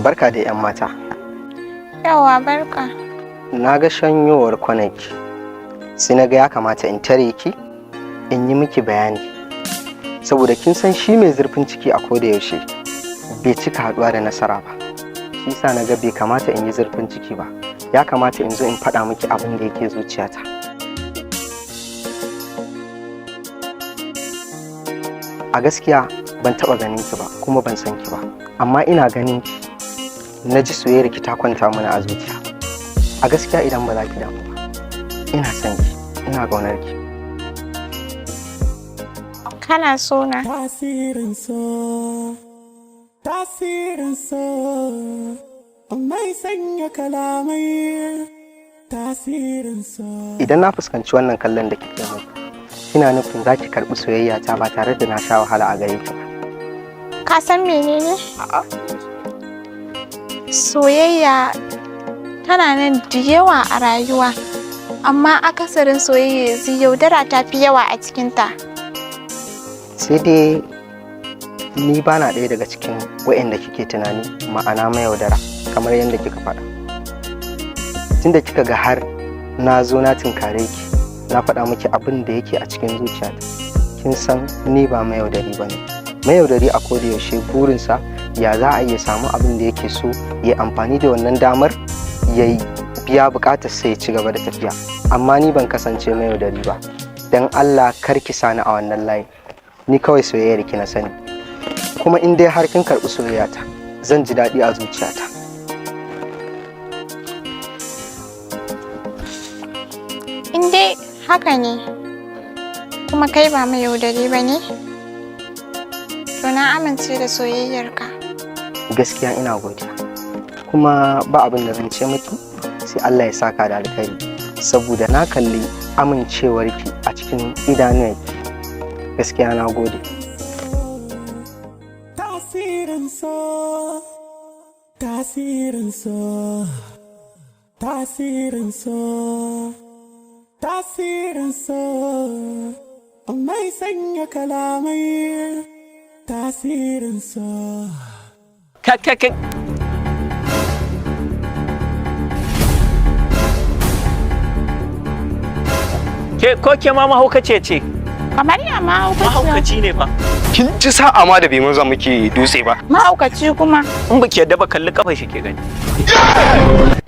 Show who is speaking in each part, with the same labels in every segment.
Speaker 1: Barka da 'yan mata.
Speaker 2: Yawa barka.
Speaker 1: Na ga shanyowar kwanaki, sai na ga ya kamata in tare ki in yi miki bayani. Saboda kin san shi mai zurfin ciki a koda yaushe bai cika haɗuwa da nasara ba. Shi sa na ga bai kamata in yi zurfin ciki ba. Ya kamata in zo in faɗa miki abin da yake zuciyata. A gaskiya ban taɓa ganin ki ba kuma ban san ki ba. Amma ina ganin ki na ji soyayyar ki ta kwanta mana a zuciya. A gaskiya idan ba za ki damu ba, ina son ki, ina ƙaunar ki.
Speaker 2: Kana so na?
Speaker 3: Tasirin so, mai sanya kalamai, tasirin so.
Speaker 1: Idan na fuskanci wannan kallon da kike min, kina nufin za ki karɓi soyayya ta ba tare da na sha wahala a gare ki ba.
Speaker 2: Ka san menene?
Speaker 1: A'a.
Speaker 2: Soyayya tana nan da yawa a rayuwa, amma akasarin soyayya yaudara ta fi yawa a cikinta.
Speaker 1: Sai dai ni ba na ɗaya daga cikin waɗanda kike tunani ma'ana mayaudara kamar yadda kika faɗa. Tunda kika ga har na zo na tunkare ki na faɗa miki abin da yake a cikin zuciyata, kin san ni ba mayaudari ba ne. Mayaudari a koda yaushe burinsa ya za a iya samu abin da yake so ya amfani da wannan damar ya biya bukatar sai ya ci gaba da tafiya. Amma ni ban kasance mayaudari ba. Dan Allah kar ki sani a wannan layin. Ni kawai soyayyar ki na sani. Kuma in dai har kin karɓi soyayyata, zan ji daɗi a zuciyata.
Speaker 2: In dai haka ne, kuma kai ba mayaudari ba ne, to na amince da soyayyarka.
Speaker 1: Gaskiya ina godiya. Kuma ba abin da zan ce miki sai Allah ya saka da alkhairi, saboda na kalli amincewarki a cikin idanuwanki. Gaskiya na gode.
Speaker 3: Tasirin so, tasirin so, tasirin so, tasirin so, mai sanya kalamai, tasirin so.
Speaker 4: Kai. Ko ke ma mahaukace ce?
Speaker 2: Kamar ya
Speaker 4: Mahaukaci ne fa.
Speaker 1: Kin ci sa'a ma da bai maza muke dutse ba.
Speaker 2: Mahaukaci kuma.
Speaker 4: In baki yadda ba kalli kafa shi ke gani.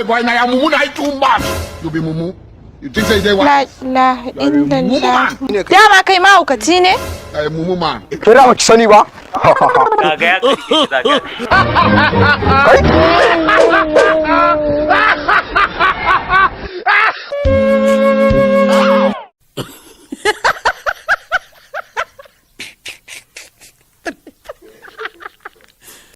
Speaker 5: Boy, now you're mumu na too much. You be mumu. You think say they
Speaker 2: La
Speaker 5: want?
Speaker 2: ilaha illallah.
Speaker 5: man.
Speaker 2: Dama kai mahaukaci ne?
Speaker 5: Mumu man.
Speaker 1: Kira ba ki sani ba?
Speaker 4: Kaga ya kashe shi zaga.